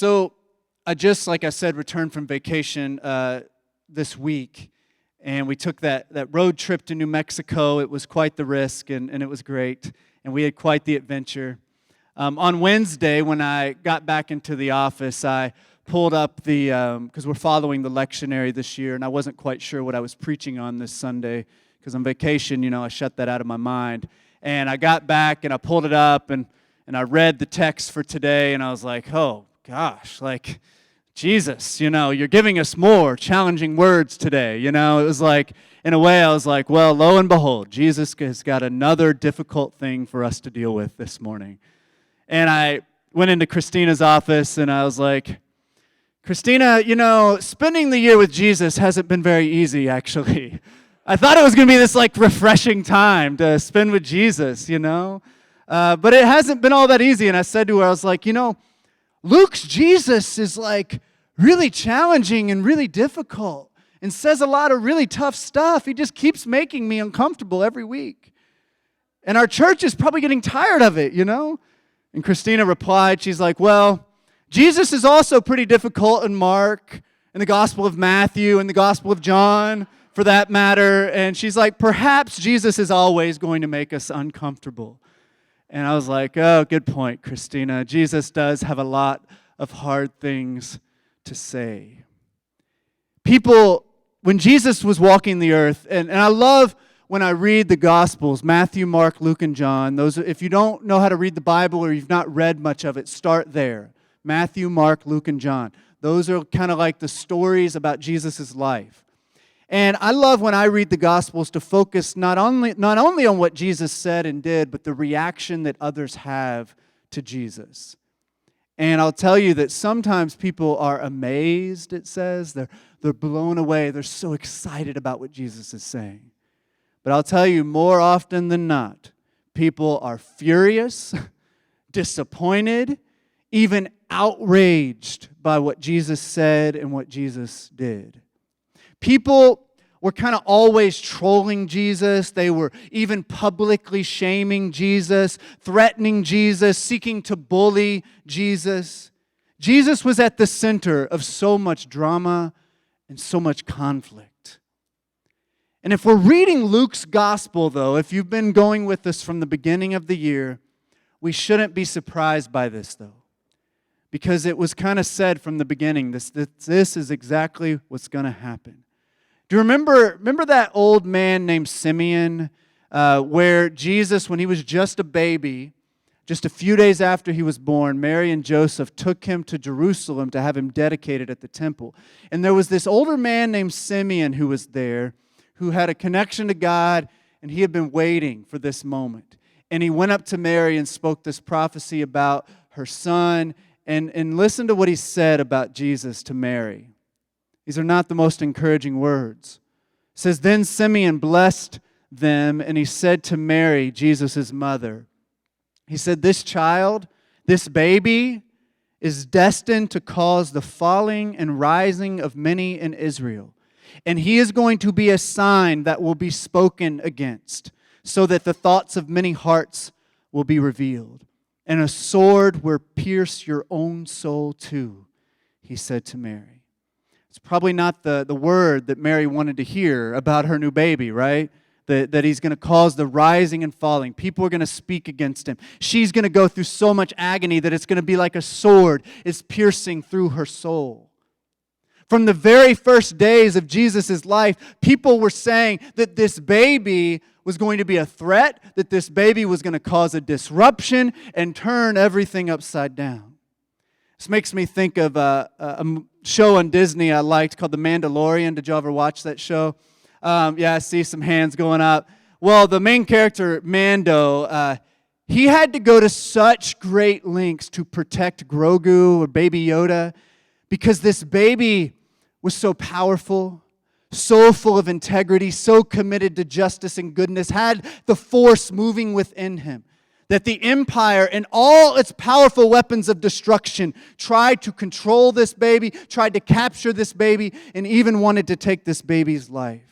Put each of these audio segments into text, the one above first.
So I just, like I said, returned from vacation this week, and we took that road trip to New Mexico. It was quite the risk, and it was great, and we had quite the adventure. On Wednesday, when I got back into the office, I pulled up because we're following the lectionary this year, and I wasn't quite sure what I was preaching on this Sunday, because on vacation, I shut that out of my mind. And I got back, and I pulled it up, and I read the text for today, and I was like, oh, gosh, Jesus, you're giving us more challenging words today. It was like, in a way, I was like, well, lo and behold, Jesus has got another difficult thing for us to deal with this morning. And I went into Christina's office, and I was like, Christina, spending the year with Jesus hasn't been very easy, actually. I thought it was going to be this, refreshing time to spend with Jesus, But it hasn't been all that easy. And I said to her, I was like, Luke's Jesus is really challenging and really difficult and says a lot of really tough stuff. He just keeps making me uncomfortable every week. And our church is probably getting tired of it, And Christina replied, she's like, well, Jesus is also pretty difficult in Mark, in the Gospel of Matthew, and the Gospel of John, for that matter. And she's like, perhaps Jesus is always going to make us uncomfortable. And I was like, oh, good point, Christina. Jesus does have a lot of hard things to say. People, when Jesus was walking the earth, and I love when I read the Gospels, Matthew, Mark, Luke, and John. If you don't know how to read the Bible or you've not read much of it, start there. Matthew, Mark, Luke, and John. Those are kind of like the stories about Jesus' life. And I love when I read the Gospels to focus not only on what Jesus said and did, but the reaction that others have to Jesus. And I'll tell you that sometimes people are amazed, it says. They're blown away. They're so excited about what Jesus is saying. But I'll tell you, more often than not, people are furious, disappointed, even outraged by what Jesus said and what Jesus did. People were kind of always trolling Jesus. They were even publicly shaming Jesus, threatening Jesus, seeking to bully Jesus. Jesus was at the center of so much drama and so much conflict. And if we're reading Luke's gospel, though, if you've been going with us from the beginning of the year, we shouldn't be surprised by this, though. Because it was kind of said from the beginning, this is exactly what's going to happen. Do you remember that old man named Simeon, where Jesus, when he was just a baby, just a few days after he was born, Mary and Joseph took him to Jerusalem to have him dedicated at the temple. And there was this older man named Simeon who was there, who had a connection to God, and he had been waiting for this moment. And he went up to Mary and spoke this prophecy about her son, and listen to what he said about Jesus to Mary. These are not the most encouraging words. It says, then Simeon blessed them, and he said to Mary, Jesus' mother, he said, this child, this baby, is destined to cause the falling and rising of many in Israel. And he is going to be a sign that will be spoken against, so that the thoughts of many hearts will be revealed. And a sword will pierce your own soul too, he said to Mary. It's probably not the word that Mary wanted to hear about her new baby, right? That he's going to cause the rising and falling. People are going to speak against him. She's going to go through so much agony that it's going to be like a sword is piercing through her soul. From the very first days of Jesus' life, people were saying that this baby was going to be a threat, that this baby was going to cause a disruption and turn everything upside down. This makes me think of a show on Disney I liked called The Mandalorian. Did you ever watch that show? Yeah, I see some hands going up. Well, the main character, Mando, he had to go to such great lengths to protect Grogu or Baby Yoda because this baby was so powerful, so full of integrity, so committed to justice and goodness, had the force moving within him, that the empire and all its powerful weapons of destruction tried to control this baby, tried to capture this baby, and even wanted to take this baby's life.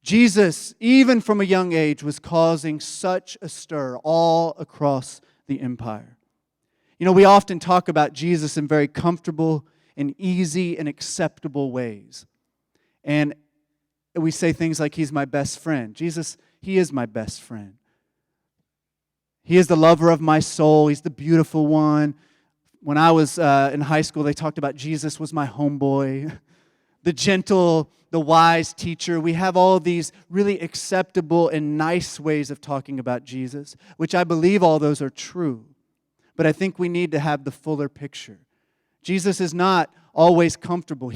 Jesus, even from a young age, was causing such a stir all across the empire. You know, we often talk about Jesus in very comfortable and easy and acceptable ways. And we say things like, He's my best friend. Jesus, He is my best friend. He is the lover of my soul. He's the beautiful one. When I was in high school, they talked about Jesus was my homeboy, the gentle, the wise teacher. We have all these really acceptable and nice ways of talking about Jesus, which I believe all those are true. But I think we need to have the fuller picture. Jesus is not always comfortable.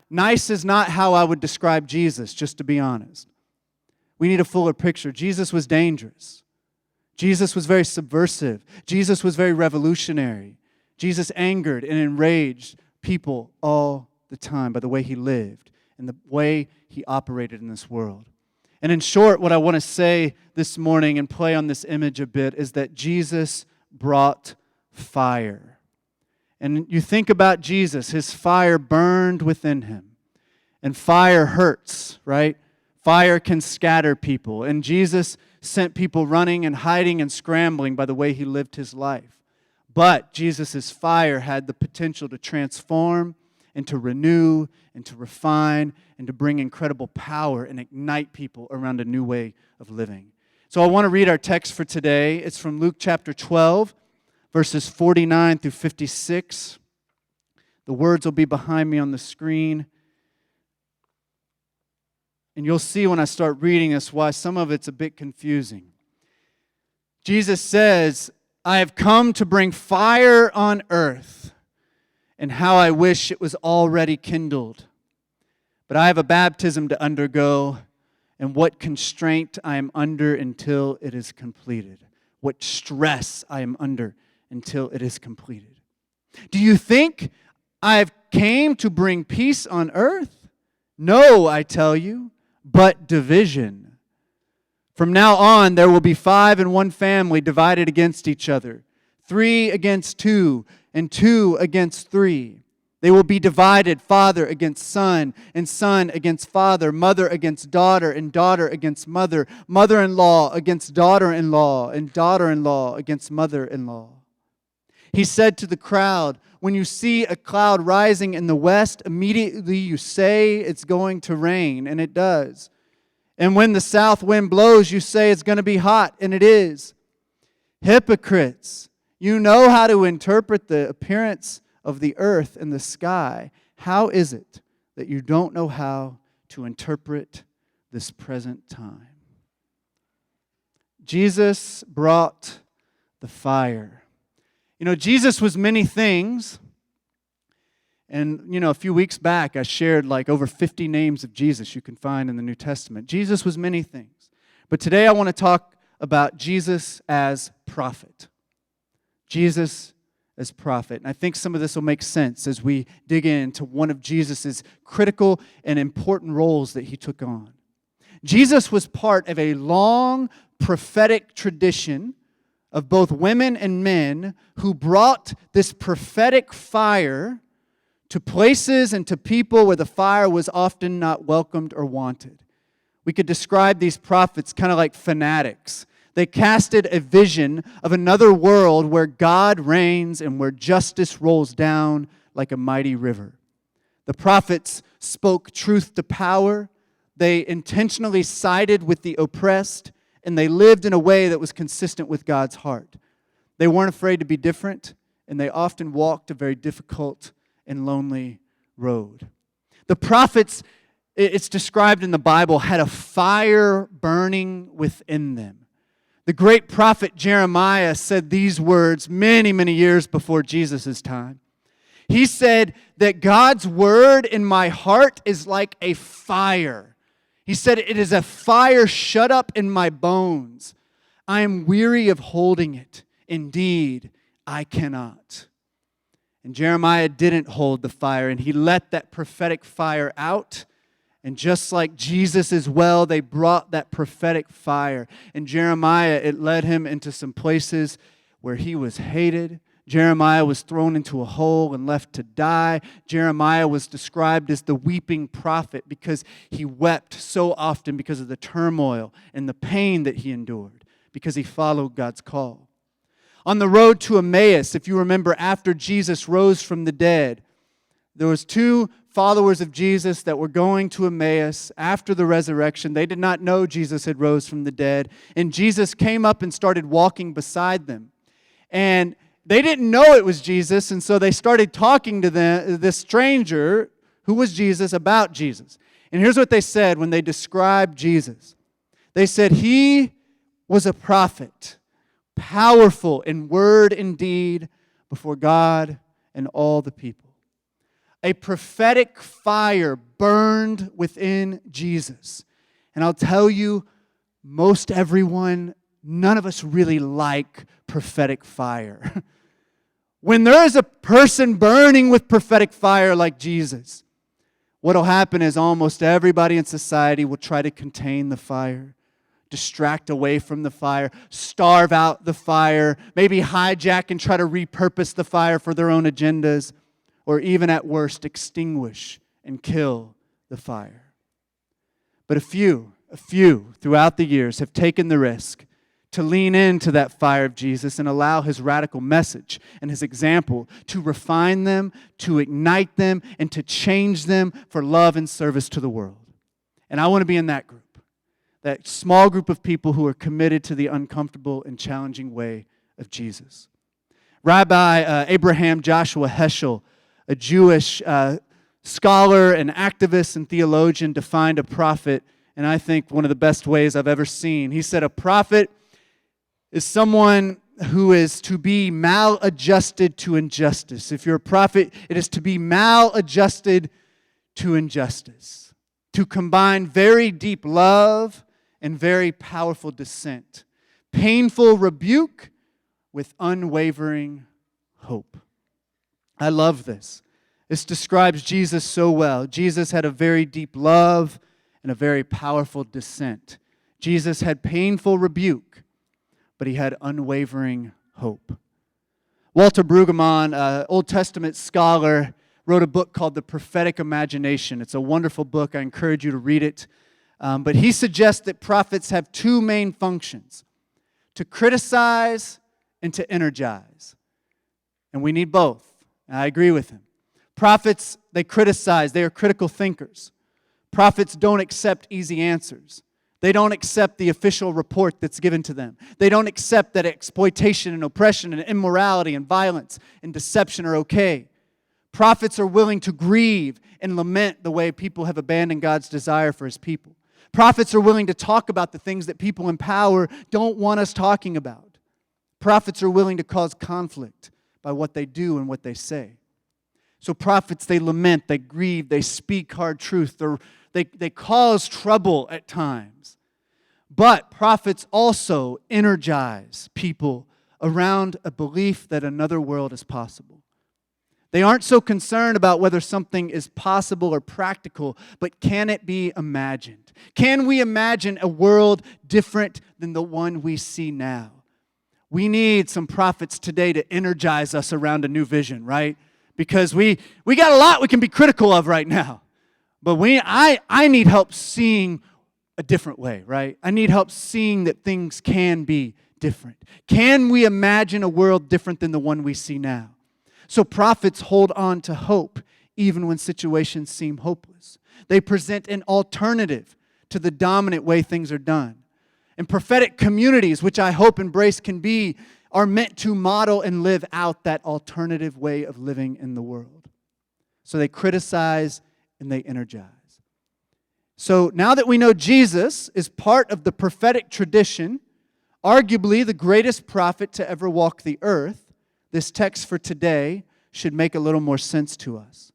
Nice is not how I would describe Jesus, just to be honest. We need a fuller picture. Jesus was dangerous. Jesus was very subversive. Jesus was very revolutionary. Jesus angered and enraged people all the time by the way He lived and the way He operated in this world. And in short, what I want to say this morning and play on this image a bit is that Jesus brought fire. And you think about Jesus, His fire burned within Him. And fire hurts, right? Fire can scatter people. And Jesus sent people running and hiding and scrambling by the way He lived His life. But Jesus' fire had the potential to transform and to renew and to refine and to bring incredible power and ignite people around a new way of living. So I want to read our text for today. It's from Luke chapter 12, verses 49 through 56. The words will be behind me on the screen. And you'll see when I start reading this why some of it's a bit confusing. Jesus says, I have come to bring fire on earth, and how I wish it was already kindled. But I have a baptism to undergo, and what constraint I am under until it is completed. What stress I am under until it is completed. Do you think I have came to bring peace on earth? No, I tell you, but division. From now on, there will be 5 in one family divided against each other, 3 against 2, and 2 against 3. They will be divided, father against son, and son against father, mother against daughter, and daughter against mother, mother-in-law against daughter-in-law, and daughter-in-law against mother-in-law. He said to the crowd, when you see a cloud rising in the west, immediately you say it's going to rain, and it does. And when the south wind blows, you say it's going to be hot, and it is. Hypocrites, you know how to interpret the appearance of the earth and the sky. How is it that you don't know how to interpret this present time? Jesus brought the fire. You know, Jesus was many things. And, you know, a few weeks back, I shared like over 50 names of Jesus you can find in the New Testament. Jesus was many things. But today I want to talk about Jesus as prophet. Jesus as prophet. And I think some of this will make sense as we dig into one of Jesus' critical and important roles that He took on. Jesus was part of a long prophetic tradition of both women and men who brought this prophetic fire to places and to people where the fire was often not welcomed or wanted. We could describe these prophets kind of like fanatics. They casted a vision of another world where God reigns and where justice rolls down like a mighty river. The prophets spoke truth to power. They intentionally sided with the oppressed, and they lived in a way that was consistent with God's heart. They weren't afraid to be different, and they often walked a very difficult and lonely road. The prophets, it's described in the Bible, had a fire burning within them. The great prophet Jeremiah said these words many, many years before Jesus' time. He said that God's word in my heart is like a fire. He said, it is a fire shut up in my bones. I am weary of holding it. Indeed, I cannot. And Jeremiah didn't hold the fire, and he let that prophetic fire out. And just like Jesus as well, they brought that prophetic fire. And Jeremiah, it led him into some places where he was hated. Jeremiah was thrown into a hole and left to die. Jeremiah was described as the weeping prophet because he wept so often because of the turmoil and the pain that he endured, because he followed God's call. On the road to Emmaus, if you remember, after Jesus rose from the dead, there was 2 followers of Jesus that were going to Emmaus after the resurrection. They did not know Jesus had rose from the dead. And Jesus came up and started walking beside them. And they didn't know it was Jesus, and so they started talking to this stranger who was Jesus about Jesus. And here's what they said when they described Jesus. They said, "He was a prophet, powerful in word and deed before God and all the people." A prophetic fire burned within Jesus. And I'll tell you, most everyone, none of us really like prophetic fire. When there is a person burning with prophetic fire like Jesus, what will happen is almost everybody in society will try to contain the fire, distract away from the fire, starve out the fire, maybe hijack and try to repurpose the fire for their own agendas, or even at worst, extinguish and kill the fire. But a few throughout the years have taken the risk to lean into that fire of Jesus and allow His radical message and His example to refine them, to ignite them, and to change them for love and service to the world. And I want to be in that group, that small group of people who are committed to the uncomfortable and challenging way of Jesus. Rabbi Abraham Joshua Heschel, a Jewish scholar and activist and theologian, defined a prophet, and I think one of the best ways I've ever seen. He said, "A prophet is someone who is to be maladjusted to injustice." If you're a prophet, it is to be maladjusted to injustice, to combine very deep love and very powerful dissent, painful rebuke with unwavering hope. I love this. This describes Jesus so well. Jesus had a very deep love and a very powerful dissent. Jesus had painful rebuke, but He had unwavering hope. Walter Brueggemann, Old Testament scholar, wrote a book called The Prophetic Imagination. It's a wonderful book. I encourage you to read it. But he suggests that prophets have 2 main functions: to criticize and to energize. And we need both. And I agree with him. Prophets, they criticize. They are critical thinkers. Prophets don't accept easy answers. They don't accept the official report that's given to them. They don't accept that exploitation and oppression and immorality and violence and deception are okay. Prophets are willing to grieve and lament the way people have abandoned God's desire for His people. Prophets are willing to talk about the things that people in power don't want us talking about. Prophets are willing to cause conflict by what they do and what they say. So prophets, they lament, they grieve, they speak hard truth, they cause trouble at times. But prophets also energize people around a belief that another world is possible. They aren't so concerned about whether something is possible or practical, but can it be imagined? Can we imagine a world different than the one we see now? We need some prophets today to energize us around a new vision, right? Because we got a lot we can be critical of right now. But I need help seeing a different way, right? I need help seeing that things can be different. Can we imagine a world different than the one we see now? So prophets hold on to hope even when situations seem hopeless. They present an alternative to the dominant way things are done. And prophetic communities, which I hope Embrace can be, are meant to model and live out that alternative way of living in the world. So they criticize and they energize. So now that we know Jesus is part of the prophetic tradition, arguably the greatest prophet to ever walk the earth, this text for today should make a little more sense to us.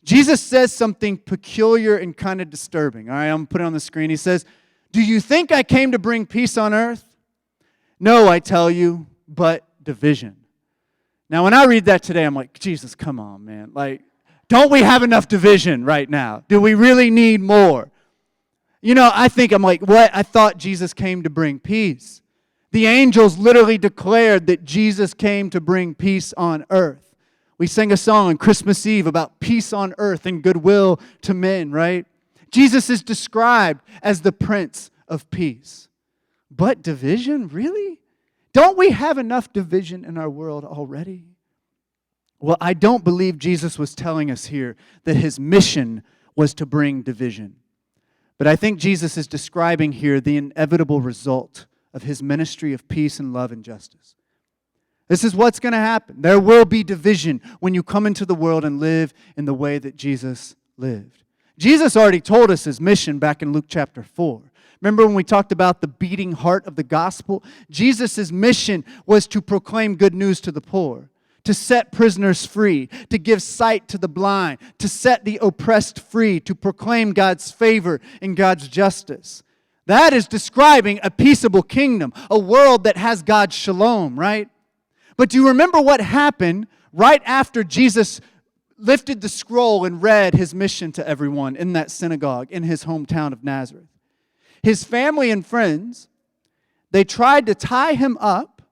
Jesus says something peculiar and kind of disturbing. All right, I'm going to put it on the screen. He says, "Do you think I came to bring peace on earth? No, I tell you, but division." Now, when I read that today, I'm like, Jesus, come on, man. Like, don't we have enough division right now? Do we really need more? You know, I'm like, what? I thought Jesus came to bring peace. The angels literally declared that Jesus came to bring peace on earth. We sang a song on Christmas Eve about peace on earth and goodwill to men, right? Jesus is described as the Prince of Peace. But division, really? don't we have enough division in our world already? Well, I don't believe Jesus was telling us here that his mission was to bring division. But I think Jesus is describing here the inevitable result of his ministry of peace and love and justice. This is what's going to happen. There will be division when you come into the world and live in the way that Jesus lived. Jesus already told us his mission back in Luke chapter 4. Remember when we talked about the beating heart of the gospel? Jesus' mission was to proclaim good news to the poor, to set prisoners free, to give sight to the blind, to set the oppressed free, to proclaim God's favor and God's justice. That is describing a peaceable kingdom, a world that has God's shalom, right? But do you remember what happened right after Jesus lifted the scroll and read his mission to everyone in that synagogue in his hometown of Nazareth? His family and friends, they tried to tie him up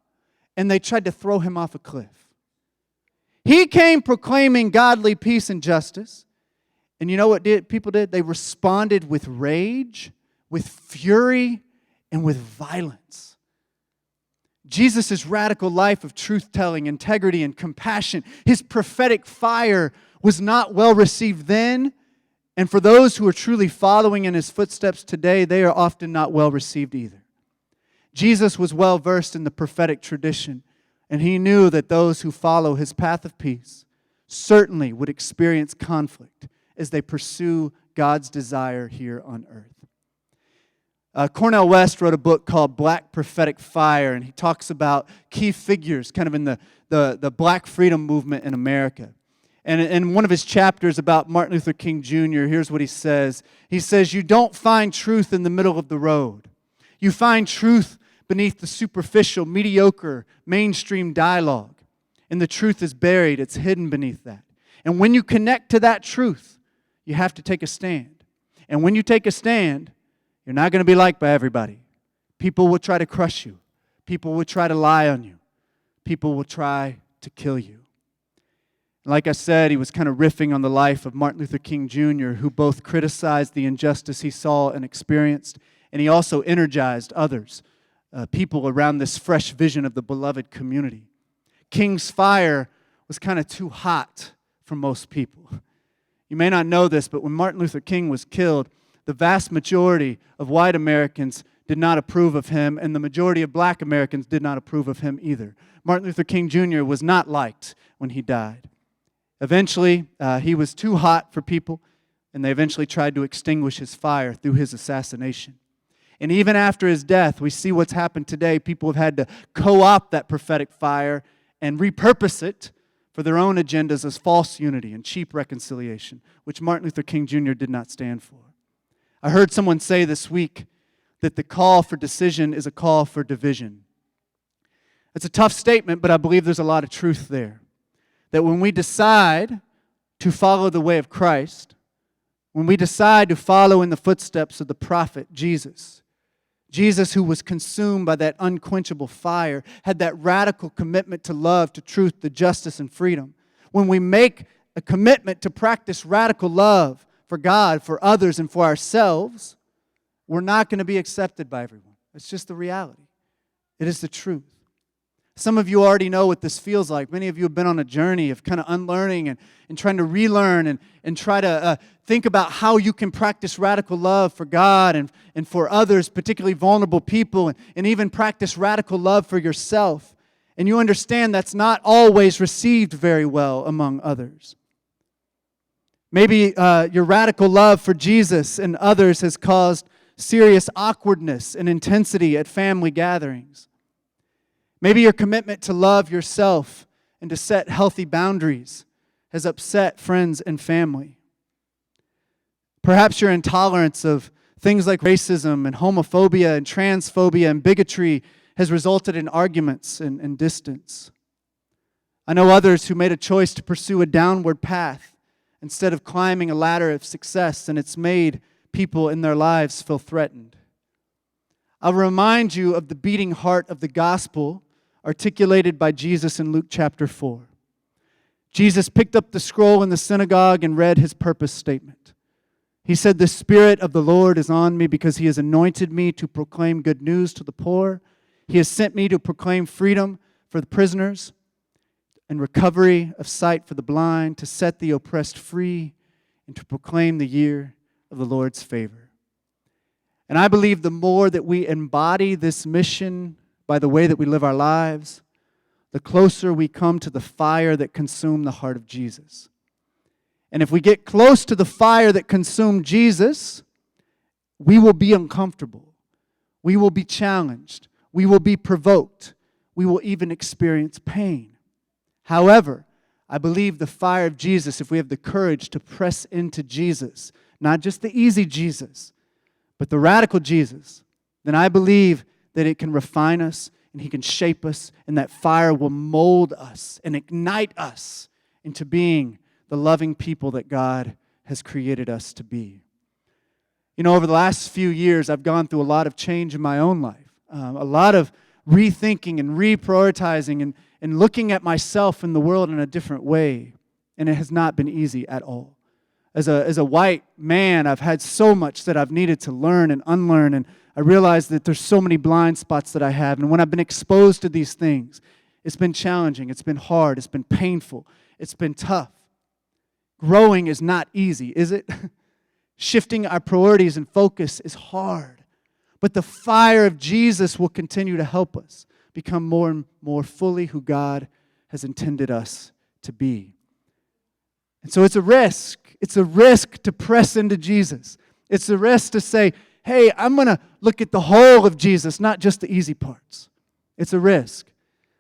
and they tried to throw him off a cliff. He came proclaiming godly peace and justice. And you know what people did? They responded with rage, with fury, and with violence. Jesus' radical life of truth-telling, integrity, and compassion, his prophetic fire was not well received then. And for those who are truly following in his footsteps today, they are often not well received either. Jesus was well versed in the prophetic tradition, and he knew that those who follow his path of peace certainly would experience conflict as they pursue God's desire here on earth. Cornel West wrote a book called Black Prophetic Fire, and he talks about key figures kind of in the Black freedom movement in America. And in one of his chapters about Martin Luther King Jr., here's what he says. He says, "You don't find truth in the middle of the road. You find truth beneath the superficial, mediocre, mainstream dialogue. And the truth is buried. It's hidden beneath that. And when you connect to that truth, you have to take a stand. And when you take a stand, you're not going to be liked by everybody. People will try to crush you. People will try to lie on you. People will try to kill you." Like I said, he was kind of riffing on the life of Martin Luther King Jr., who both criticized the injustice he saw and experienced, and he also energized others, people around this fresh vision of the beloved community. King's fire was kind of too hot for most people. You may not know this, but when Martin Luther King was killed, the vast majority of white Americans did not approve of him, and the majority of black Americans did not approve of him either. Martin Luther King Jr. was not liked when he died. Eventually, he was too hot for people, and they eventually tried to extinguish his fire through his assassination. And even after his death, we see what's happened today. People have had to co-opt that prophetic fire and repurpose it for their own agendas as false unity and cheap reconciliation, which Martin Luther King Jr. did not stand for. I heard someone say this week that the call for decision is a call for division. It's a tough statement, but I believe there's a lot of truth there. That when we decide to follow the way of Christ, when we decide to follow in the footsteps of the prophet Jesus, Jesus who was consumed by that unquenchable fire, had that radical commitment to love, to truth, to justice, and freedom. When we make a commitment to practice radical love for God, for others, and for ourselves, we're not going to be accepted by everyone. It's just the reality. It is the truth. Some of you already know what this feels like. Many of you have been on a journey of kind of unlearning and trying to relearn and try to think about how you can practice radical love for God and for others, particularly vulnerable people, and even practice radical love for yourself. And you understand that's not always received very well among others. Maybe your radical love for Jesus and others has caused serious awkwardness and intensity at family gatherings. Maybe your commitment to love yourself and to set healthy boundaries has upset friends and family. Perhaps your intolerance of things like racism and homophobia and transphobia and bigotry has resulted in arguments and distance. I know others who made a choice to pursue a downward path instead of climbing a ladder of success, and it's made people in their lives feel threatened. I'll remind you of the beating heart of the gospel articulated by Jesus in Luke chapter 4. Jesus picked up the scroll in the synagogue and read his purpose statement. He said, "The Spirit of the Lord is on me because he has anointed me to proclaim good news to the poor. He has sent me to proclaim freedom for the prisoners and recovery of sight for the blind, to set the oppressed free, and to proclaim the year of the Lord's favor. And I believe the more that we embody this mission by the way that we live our lives, the closer we come to the fire that consumed the heart of Jesus. And if we get close to the fire that consumed Jesus, we will be uncomfortable. We will be challenged. We will be provoked. We will even experience pain. However, I believe the fire of Jesus, if we have the courage to press into Jesus, not just the easy Jesus, but the radical Jesus, then I believe that it can refine us and He can shape us, and that fire will mold us and ignite us into being the loving people that God has created us to be. You know, over the last few years, I've gone through a lot of change in my own life, a lot of rethinking and reprioritizing and looking at myself and the world in a different way, and it has not been easy at all. As a white man, I've had so much that I've needed to learn and unlearn, and I realize that there's so many blind spots that I have, and when I've been exposed to these things, it's been challenging, it's been hard, it's been painful, it's been tough. Growing is not easy, is it? Shifting our priorities and focus is hard, but the fire of Jesus will continue to help us become more and more fully who God has intended us to be. And so it's a risk. It's a risk to press into Jesus. It's a risk to say, hey, I'm going to look at the whole of Jesus, not just the easy parts. It's a risk.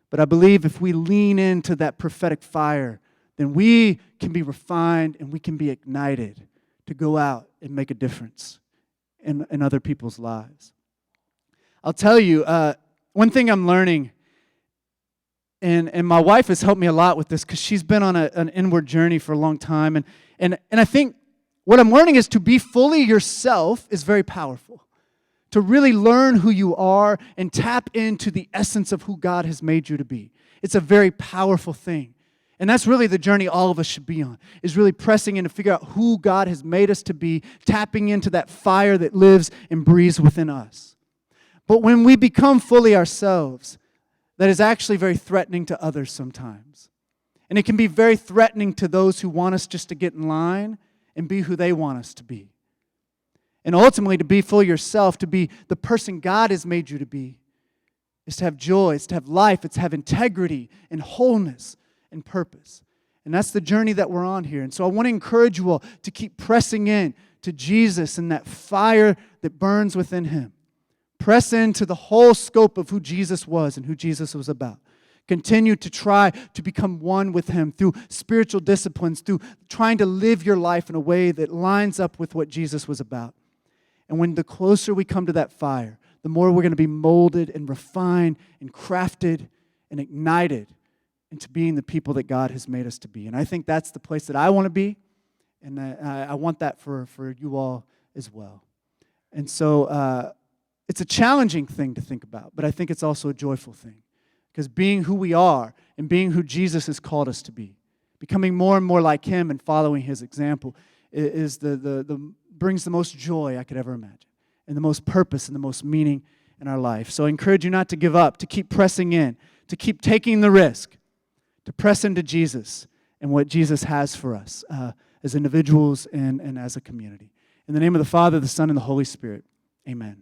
But I believe if we lean into that prophetic fire, then we can be refined and we can be ignited to go out and make a difference in other people's lives. I'll tell you, one thing I'm learning, and my wife has helped me a lot with this because she's been on an inward journey for a long time. And I think what I'm learning is to be fully yourself is very powerful. To really learn who you are and tap into the essence of who God has made you to be. It's a very powerful thing. And that's really the journey all of us should be on, is really pressing in to figure out who God has made us to be, tapping into that fire that lives and breathes within us. But when we become fully ourselves, that is actually very threatening to others sometimes. And it can be very threatening to those who want us just to get in line and be who they want us to be. And ultimately, to be fully yourself, to be the person God has made you to be, is to have joy, it's to have life, it's to have integrity and wholeness and purpose. And that's the journey that we're on here. And so I want to encourage you all to keep pressing in to Jesus and that fire that burns within Him. Press into the whole scope of who Jesus was and who Jesus was about. Continue to try to become one with Him through spiritual disciplines, through trying to live your life in a way that lines up with what Jesus was about. And when the closer we come to that fire, the more we're going to be molded and refined and crafted and ignited into being the people that God has made us to be. And I think that's the place that I want to be, and I want that for you all as well. And so it's a challenging thing to think about, but I think it's also a joyful thing. Because being who we are and being who Jesus has called us to be, becoming more and more like Him and following His example is brings the most joy I could ever imagine, and the most purpose and the most meaning in our life. So I encourage you not to give up, to keep pressing in, to keep taking the risk, to press into Jesus and what Jesus has for us as individuals and as a community. In the name of the Father, the Son, and the Holy Spirit, amen.